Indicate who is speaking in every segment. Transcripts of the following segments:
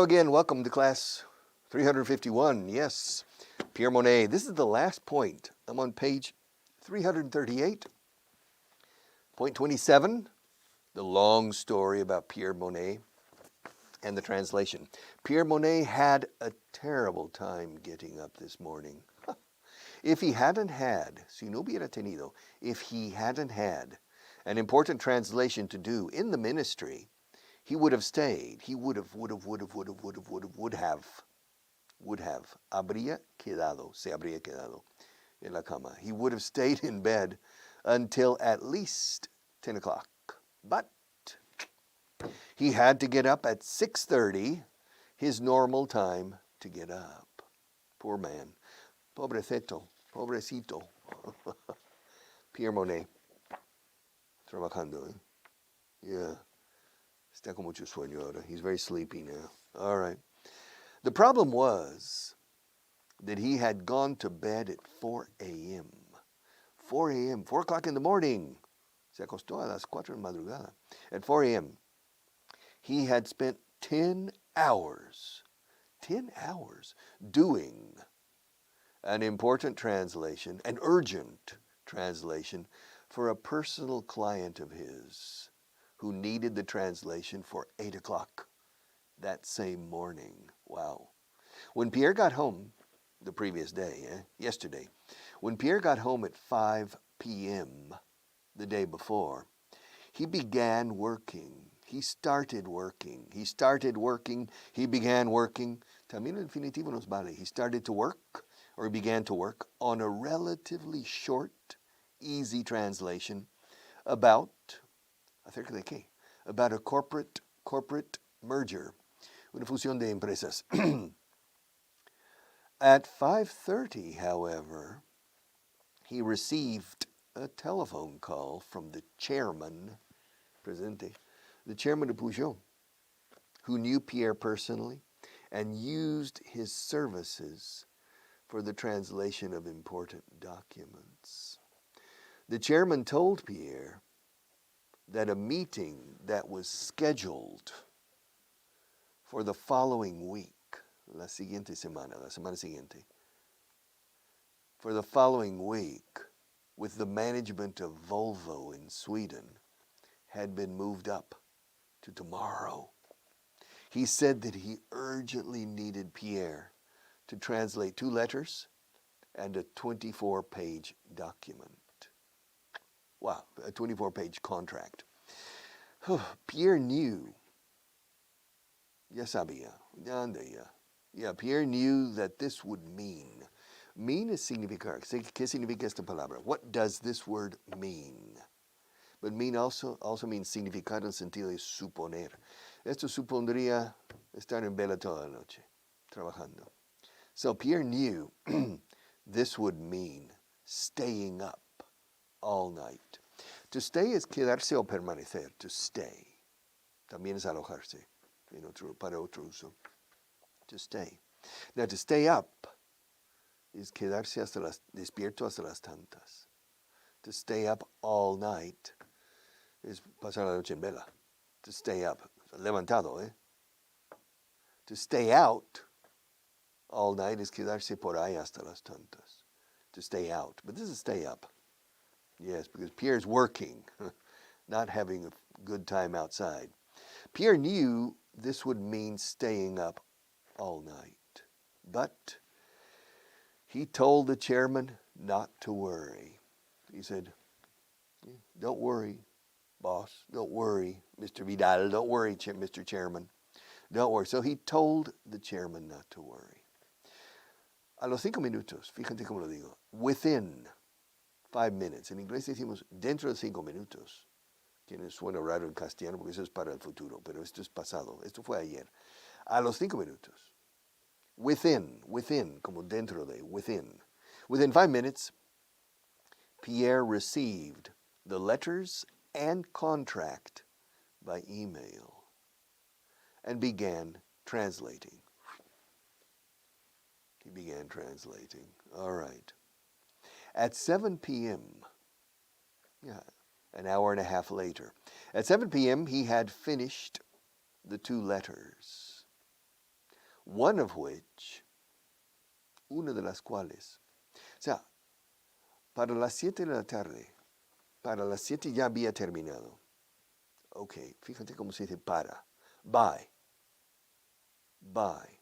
Speaker 1: again. Welcome to class 351. Yes, Pierre Monet. This is the last point. I'm on page 338. Point 27, the long story about Pierre Monet and the translation. Pierre Monet had a terrible time getting up this morning. If he hadn't had, si no hubiera tenido, if he hadn't had an important translation to do in the ministry, he would have stayed. He would have. Habría quedado, se habría quedado en la cama. He would have stayed in bed until at least 10 o'clock. But he had to get up at 6:30, his normal time to get up. Poor man. Pobrecito. Pierre Monet. Trabajando, eh? Yeah. Está con mucho sueño ahora. He's very sleepy now. All right. The problem was that he had gone to bed at 4 a.m. 4 a.m., 4 o'clock in the morning. Se acostó a las 4 de madrugada. At 4 a.m., he had spent 10 hours doing an important translation, an urgent translation for a personal client of his who needed the translation for 8 o'clock that same morning. Wow. When Pierre got home the previous day, yesterday, when Pierre got home at 5 p.m. the day before, he began working. He started working. He began working. También el infinitivo nos vale. He started to work, or he began to work, on a relatively short, easy translation about, ¿acerca de qué? About a corporate merger, una fusión de empresas. At 5:30, however, he received a telephone call from the chairman, Presidente, the chairman of Peugeot, who knew Pierre personally and used his services for the translation of important documents. The chairman told Pierre that a meeting that was scheduled for the following week, la semana siguiente, for the following week with the management of Volvo in Sweden had been moved up to tomorrow. He said that he urgently needed Pierre to translate 2 letters and a 24-page document. Wow, a 24-page contract. Pierre knew, ya sabía, Pierre knew that this would mean. Mean is significar. ¿Qué significa esta palabra? What does this word mean? But mean also means significar en el sentido de suponer. Esto supondría estar en vela toda la noche, trabajando. So Pierre knew this would mean staying up all night. To stay es quedarse o permanecer. To stay. También es alojarse para otro uso. To stay. Now, to stay up is quedarse despierto hasta las tantas. To stay up all night is pasar la noche en vela. To stay up, levantado, eh? To stay out all night is quedarse por ahí hasta las tantas. To stay out. But this is stay up. Yes, because Pierre's working, not having a good time outside. Pierre knew this would mean staying up all night. But he told the chairman not to worry. He said, don't worry, boss. Don't worry, Mr. Vidal. Don't worry, Mr. Chairman. Don't worry. So he told the chairman not to worry. A los 5 minutos, fíjate cómo lo digo, within 5 minutes. En inglés decimos dentro de 5 minutos. Que suena raro en castellano porque eso es para el futuro, pero esto es pasado. Esto fue ayer. A los 5 minutos. Within, como dentro de, within. Within 5 minutes, Pierre received the letters and contract by email and began translating. He began translating. All right. At 7 p.m., an hour and a half later, at 7 p.m. he had finished the 2 letters. one of which, una de las cuales. O sea, para las 7 de la tarde, para las 7 ya había terminado. Ok, fíjate cómo se dice para. By. By.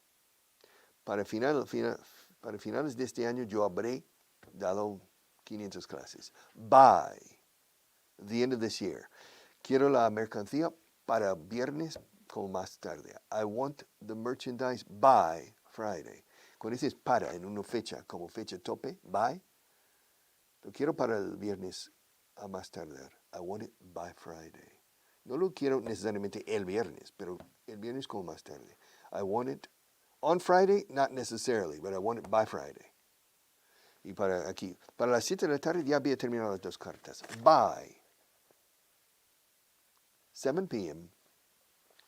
Speaker 1: Para finales de este año yo habré dado 500 clases. By the end of this year. Quiero la mercancía para viernes como más tarde. I want the merchandise by Friday. Cuando dices para en una fecha, como fecha tope, by, lo quiero para el viernes a más tardar. I want it by Friday. No lo quiero necesariamente el viernes, pero el viernes como más tarde. I want it on Friday, not necessarily, but I want it by Friday. Y para aquí, para las 7 de la tarde ya había terminado las dos cartas. By 7 p.m.,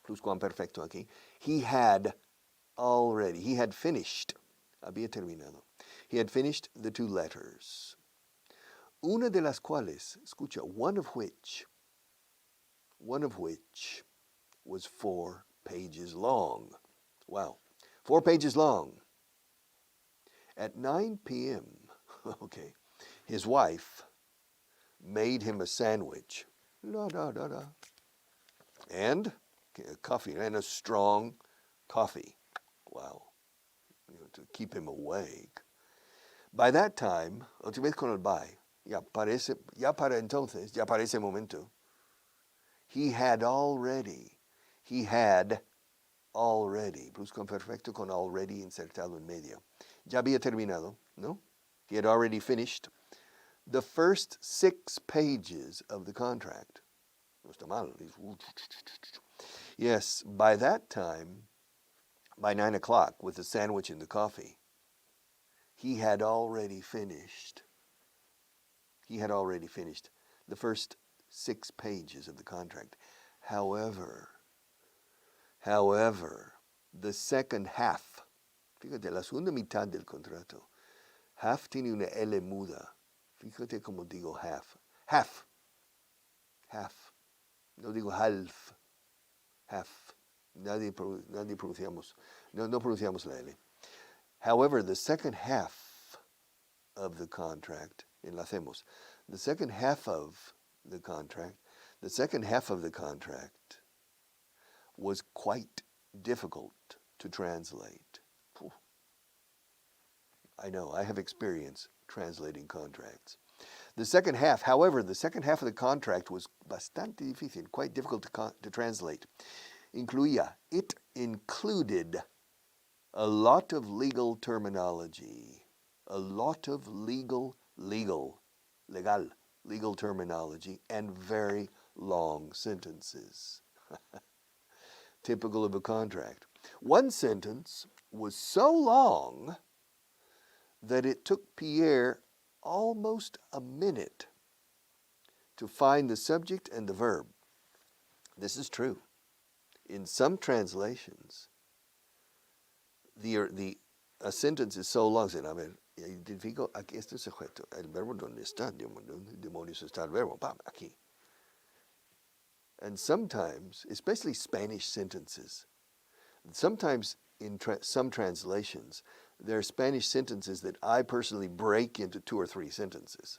Speaker 1: pluscuamperfecto aquí, he had finished, había terminado. He had finished the 2 letters. Una de las cuales, escucha, one of which was 4 pages long. Wow, 4 pages long. At 9 p.m., okay, his wife made him a sandwich. And coffee, and a strong coffee. Wow, to keep him awake. By that time, otra vez con el by, ya para ese momento, he had already, pluscuamperfecto con already insertado en medio. Ya había terminado, ¿no? He had already finished the first 6 pages of the contract. No está mal. Yes, by that time, by 9 o'clock, with the sandwich and the coffee, he had already finished the first 6 pages of the contract. However, the second half, fíjate, la segunda mitad del contrato, half tiene una L muda. Fíjate cómo digo half. No digo half. Half. No pronunciamos la L. However, the second half of the contract, enlacemos, the second half of the contract was quite difficult to translate. I know, I have experience translating contracts. The second half of the contract was bastante difícil, quite difficult to translate. It included a lot of legal terminology, legal terminology, and very long sentences. Typical of a contract. One sentence was so long that it took Pierre almost a minute to find the subject and the verb. This is true. In some translations, a sentence is so long. A ver, identifico aquí este sujeto. El verbo donde está, demonios está el verbo. Aquí. And sometimes, especially Spanish sentences, sometimes in some translations, there are Spanish sentences that I personally break into 2 or 3 sentences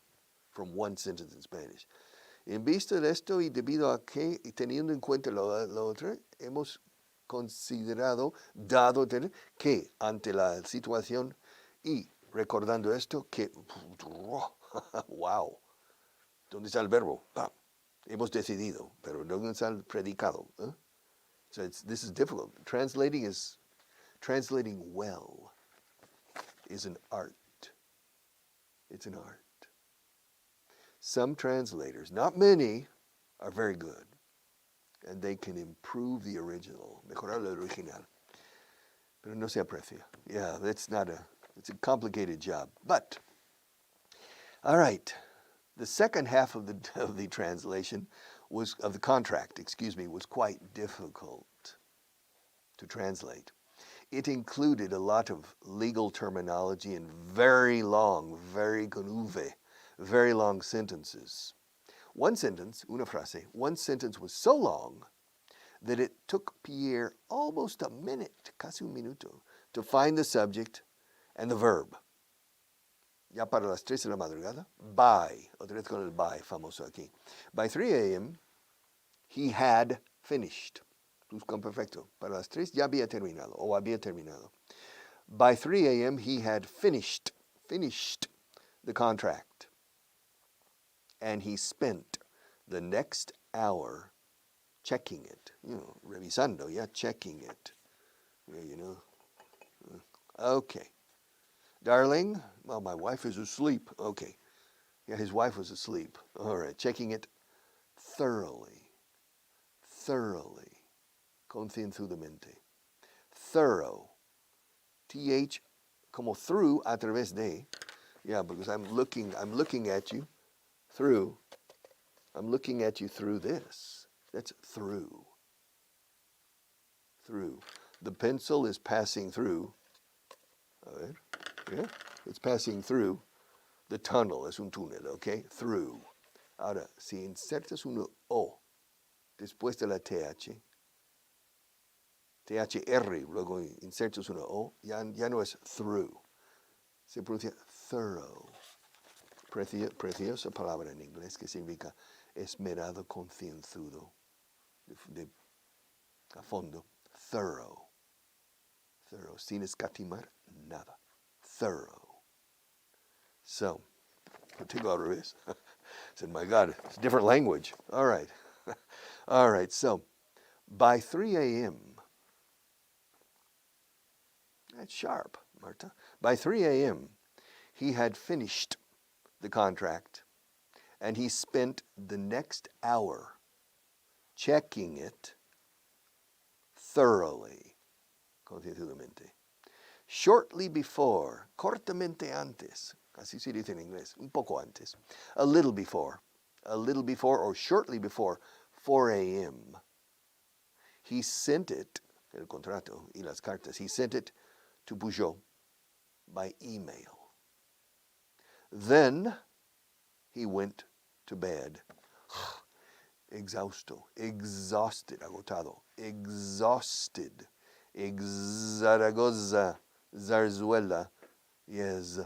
Speaker 1: from one sentence in Spanish. En vista de esto y debido a que, y teniendo en cuenta lo otro, hemos considerado, dado que ante la situación y recordando esto, que, wow, ¿dónde está el verbo? Hemos decidido, pero ¿dónde está el predicado? So this is difficult. Translating well is an art. It's an art. Some translators, not many, are very good. And they can improve the original, mejorar el original. Pero no se aprecia. Yeah, it's a complicated job. But, all right, the second half of the translation was quite difficult to translate. It included a lot of legal terminology and very long sentences. One sentence was so long that it took Pierre almost a minute, casi un minuto, to find the subject and the verb. Ya para las 3 de la madrugada, by, otra vez con el by famoso aquí. By 3 a.m., he had finished. Pluscuamperfecto. Para las 3 ya había terminado, o había terminado. By 3 a.m., he had finished the contract. And he spent the next hour checking it. Revisando, checking it. Okay. Darling, well, my wife is asleep. Okay. Yeah, his wife was asleep. All right. Checking it thoroughly. Concienzudamente. Thorough. TH como through, a través de. Yeah, because I'm looking at you through. I'm looking at you through this. That's through. The pencil is passing through. A ver. Yeah, it's passing through the tunnel. Es un túnel, okay? Through. Ahora, si insertas una O después de la TH, THR, luego insertas una O, ya no es through. Se pronuncia thorough. Preciosa palabra en inglés que significa esmerado, concienzudo, a fondo. Thorough. Sin escatimar nada. Thorough. So, Contigo al revés. I said, my God, it's a different language. All right. All right, so by 3 a.m., that's sharp, Marta. By 3 a.m., he had finished the contract, and he spent the next hour checking it thoroughly, concienzudamente. Shortly before, cortamente antes, así se dice en inglés, un poco antes, a little before or shortly before 4 a.m., he sent it, el contrato y las cartas, he sent it to Peugeot by email. Then he went to bed, exhausted, agotado, exhausted, Zaragoza, Zarzuela, yes,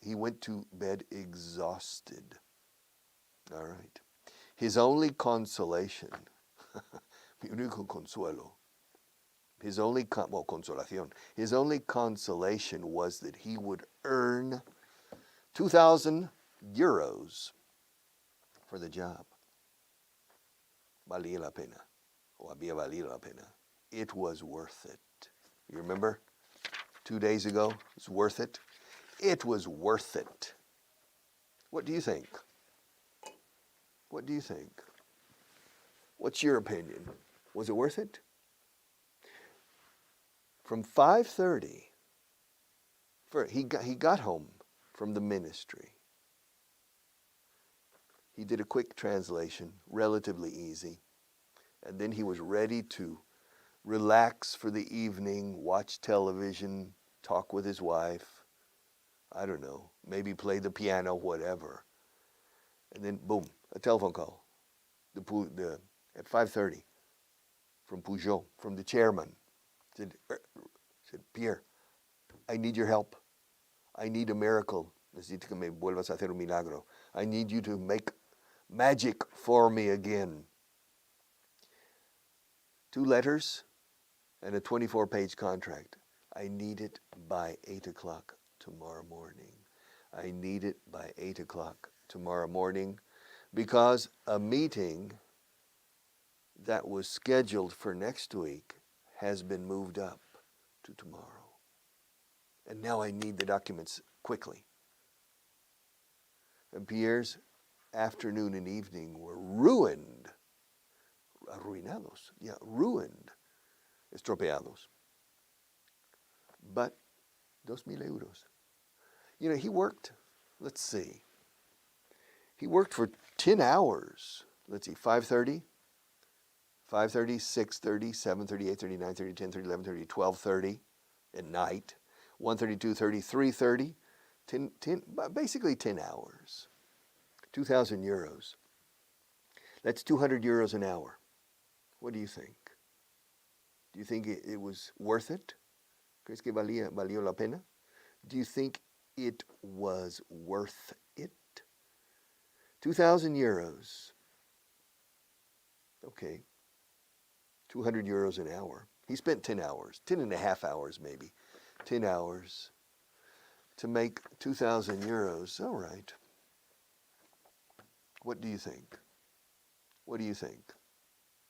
Speaker 1: he went to bed exhausted. All right. His only consolation, mi único consuelo, consolación, his only consolation was that he would earn 2,000 euros for the job. Valía la pena, o había valido la pena. It was worth it. You remember 2 days ago? It's worth it. It was worth it. What do you think? What do you think? What's your opinion? Was it worth it? From 5:30, he got home from the ministry. He did a quick translation, relatively easy, and then he was ready to relax for the evening, watch television, talk with his wife, I don't know, maybe play the piano, whatever. And then, boom, a telephone call at 5:30 from Peugeot, from the chairman. Said, Pierre, I need your help. I need a miracle. Necesito que me vuelvas a hacer un milagro. I need you to make magic for me again. 2 letters and a 24-page contract. I need it by 8 o'clock tomorrow morning. I need it by 8 o'clock tomorrow morning because a meeting that was scheduled for next week has been moved up to tomorrow. And now I need the documents quickly. And Pierre's afternoon and evening were ruined. Arruinados. Yeah, ruined. Estropeados. But 2,000 euros. You know, he worked, let's see. He worked for 10 hours. Let's see, 5:30, 6:30, 7:30, 8:30, 9:30, 10:30, 11:30, 12:30 at night. 1:30, 2:30, 3:30, basically 10 hours. 2,000 euros. That's 200 euros an hour. What do you think? Do you think it was worth it? ¿Crees que valió la pena? Do you think it was worth it? 2,000 euros. Okay. 200 euros an hour. He spent 10 hours, 10 and a half hours maybe. 10 hours to make 2,000 euros. All right. What do you think? What do you think?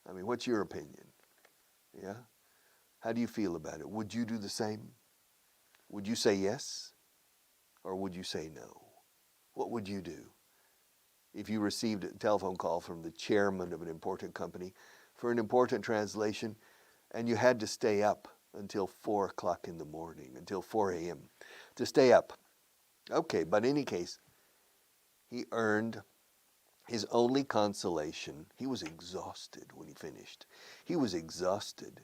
Speaker 1: I mean, what's your opinion? Yeah? How do you feel about it? Would you do the same? Would you say yes? Or would you say no? What would you do if you received a telephone call from the chairman of an important company for an important translation and you had to stay up until 4 o'clock in the morning, until 4 a.m. to stay up? Okay, but in any case, he earned his only consolation. He was exhausted when he finished. He was exhausted.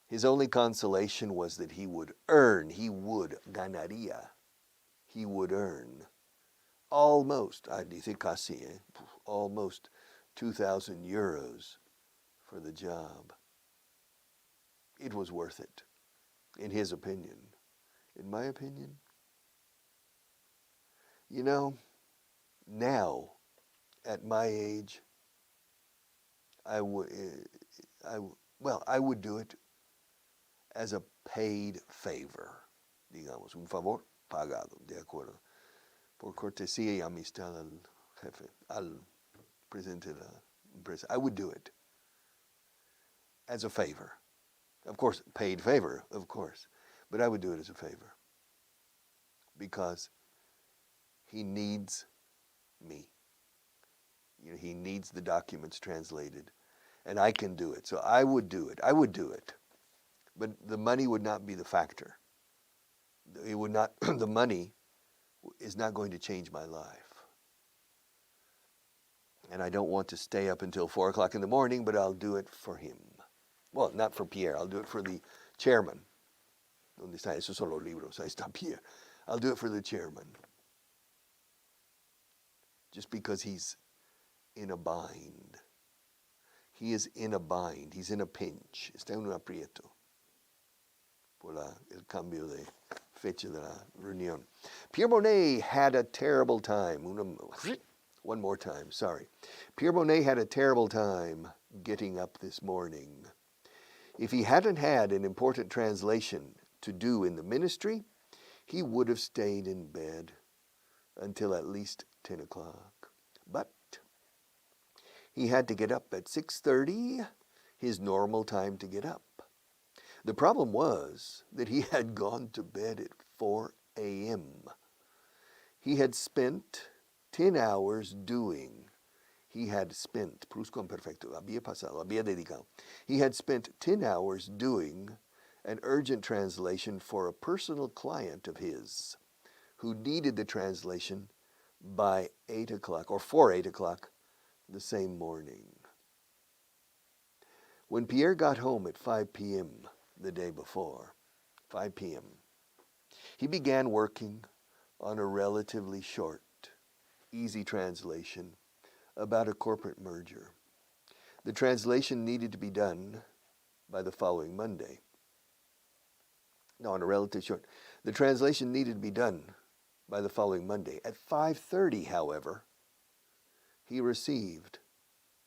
Speaker 1: His only consolation was that he would earn, ganaría, he would earn almost, dice casi, almost 2,000 euros for the job. It was worth it, in his opinion. In my opinion, you know, now, at my age, I would do it as a paid favor, digamos, un favor pagado, de acuerdo, por cortesía y amistad al jefe, al presidente de la empresa. I would do it as a favor. Of course, paid favor, of course, but I would do it as a favor because he needs me. You know, he needs the documents translated, and I can do it. So I would do it. I would do it. But the money would not be the factor. It would not, the money is not going to change my life. And I don't want to stay up until 4 o'clock in the morning, but I'll do it for him. Well, not for Pierre. I'll do it for the chairman. ¿Dónde está? Esos son los libros. Ahí está Pierre. I'll do it for the chairman. Just because he's in a bind. He is in a bind. He's in a pinch. Está en un aprieto. Por el cambio de fecha de la reunión. Pierre Monet had a terrible time. One more time, sorry. Pierre Monet had a terrible time getting up this morning. If he hadn't had an important translation to do in the ministry, he would have stayed in bed until at least 10 o'clock. But he had to get up at 6:30, his normal time to get up. The problem was that he had gone to bed at 4 a.m. He had spent 10 hours doing. He had spent, pluscuamperfecto, había pasado, había dedicado. He had spent 10 hours doing an urgent translation for a personal client of his who needed the translation by 8 o'clock or for 8 o'clock the same morning. When Pierre got home at 5 p.m. the day before, 5 p.m., he began working on a relatively short, easy translation about a corporate merger. The translation needed to be done by the following Monday. No, on a relatively short. The translation needed to be done by the following Monday. At 5:30, however, he received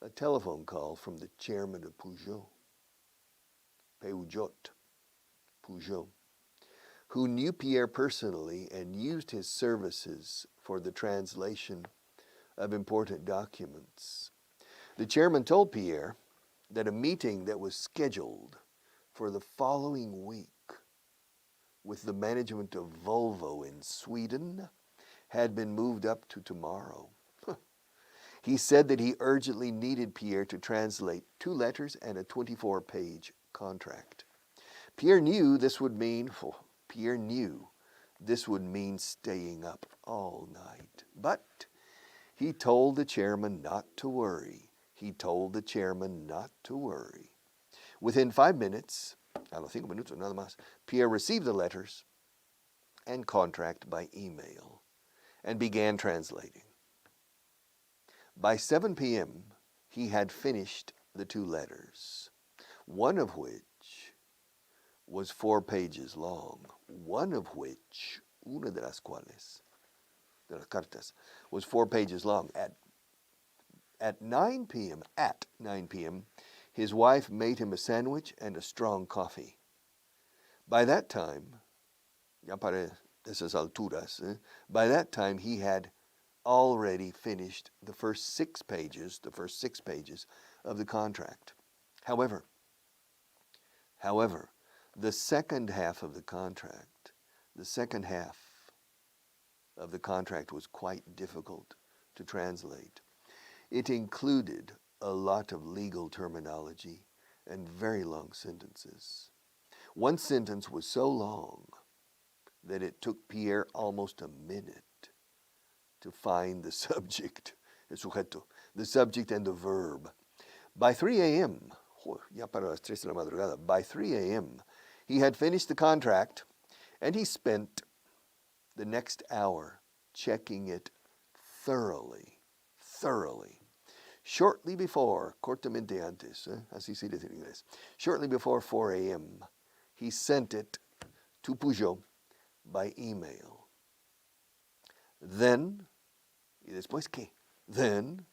Speaker 1: a telephone call from the chairman of Peugeot, who knew Pierre personally and used his services for the translation of important documents. The chairman told Pierre that a meeting that was scheduled for the following week with the management of Volvo in Sweden had been moved up to tomorrow. He said that he urgently needed Pierre to translate 2 letters and a 24-page contract. Pierre knew this would mean staying up all night. But he told the chairman not to worry. Within 5 minutes, a los 5 minutos nada más, Pierre received the letters and contract by email and began translating. By 7 p.m., he had finished the two letters, one of which was 4 pages long, one of which, una de las cuales, de las cartas, was 4 pages long. At 9 p.m., his wife made him a sandwich and a strong coffee. By that time, ya para esas alturas, by that time he had already finished the first 6 pages of the contract. However, the second half of the contract was quite difficult to translate. It included a lot of legal terminology and very long sentences. One sentence was so long that it took Pierre almost a minute to find the subject, el sujeto, the subject and the verb. By 3 a.m., ya para las 3 de la madrugada, by 3 a.m., he had finished the contract, and he spent the next hour checking it thoroughly. Shortly before, cortamente antes, así se dice en inglés, shortly before 4 a.m., he sent it to Peugeot by email. Then, ¿y después qué? Then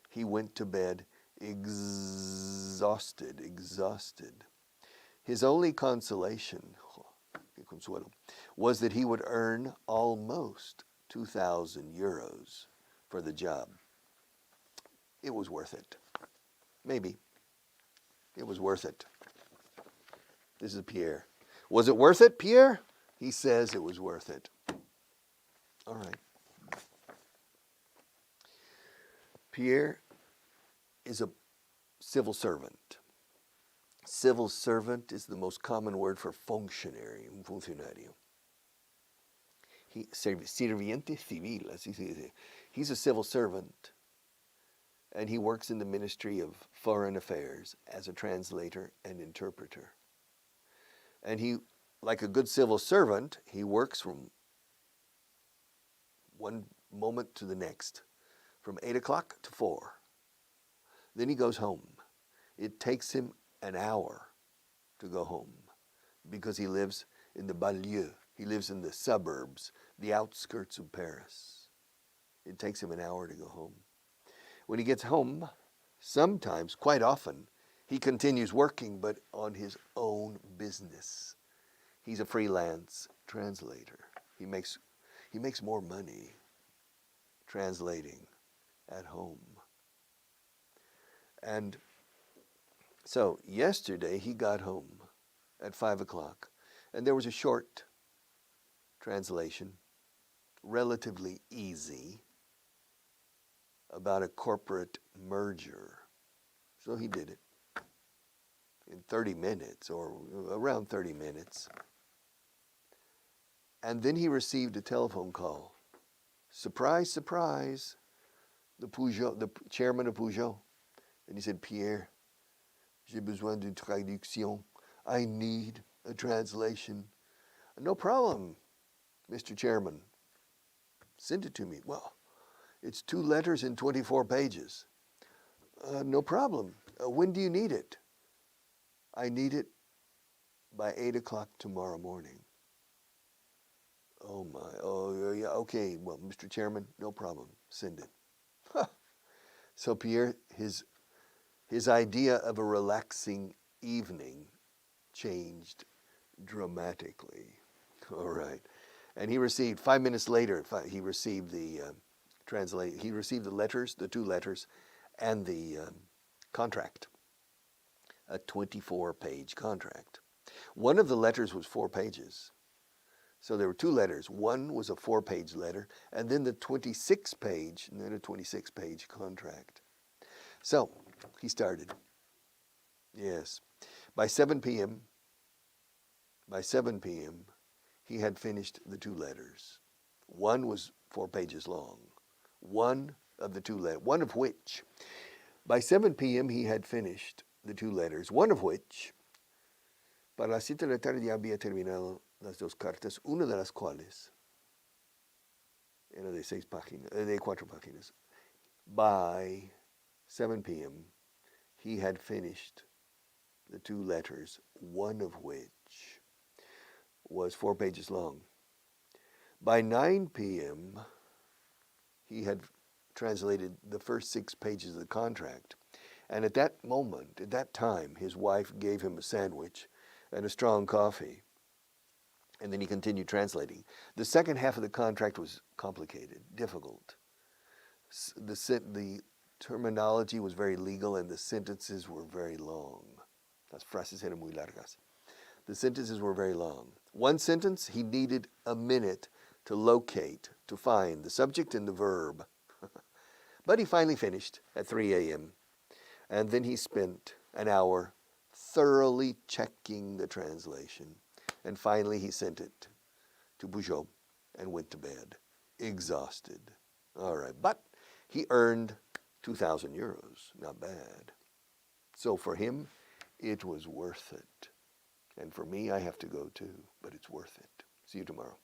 Speaker 1: he went to bed exhausted. His only consolation, qué consuelo, was that he would earn almost 2,000 euros for the job. It was worth it. Maybe. It was worth it. This is Pierre. Was it worth it, Pierre? He says it was worth it. All right. Pierre is a civil servant. Civil servant is the most common word for functionary, un funcionario. Sirviente civil, así se dice. He's a civil servant, and he works in the Ministry of Foreign Affairs as a translator and interpreter. And he, like a good civil servant, he works from one moment to the next, from 8 o'clock to 4. Then he goes home. It takes him an hour to go home because he lives in the banlieue. He lives in the suburbs, the outskirts of Paris. It takes him an hour to go home. When he gets home, sometimes, quite often, he continues working, but on his own business. He's a freelance translator. He makes more money translating at home. And so yesterday he got home at 5 o'clock, and there was a short translation, relatively easy, about a corporate merger. So he did it in 30 minutes or around 30 minutes. And then he received a telephone call. Surprise, surprise, the chairman of Peugeot. And he said, Pierre, j'ai besoin d'une traduction. I need a translation. No problem, Mr. Chairman. Send it to me. Well, it's 2 letters and 24 pages. No problem. When do you need it? I need it by 8 o'clock tomorrow morning. Oh my, oh yeah, okay, well, Mr. Chairman, no problem, send it. So Pierre, his idea of a relaxing evening changed dramatically. All right. And he received, 5 minutes later, he received the he received the letters, the 2 letters, and the contract, a 24-page contract. One of the letters was 4 pages. So there were 2 letters. One was a 4-page letter, and then the 26-page contract. So he started. Yes. By 7 p.m., he had finished the 2 letters. One was 4 pages long. One of which, by 7 p.m., he had finished the 2 letters, one of which, para las 7 de la tarde ya había terminado las 2 cartas, una de las cuales era de 4 páginas. By 7 p.m., he had finished the 2 letters, one of which was 4 pages long. By 9 p.m., he had translated the first 6 pages of the contract. And at that moment, at that time, his wife gave him a sandwich and a strong coffee. And then he continued translating. The second half of the contract was complicated, difficult. The terminology was very legal and the sentences were very long. Las frases eran muy largas. The sentences were very long. One sentence, he needed a minute to locate, to find the subject and the verb. But he finally finished at 3 a.m. And then he spent an hour thoroughly checking the translation. And finally he sent it to Bugeaud and went to bed, exhausted. All right, but he earned 2,000 euros, not bad. So for him, it was worth it. And for me, I have to go too, but it's worth it. See you tomorrow.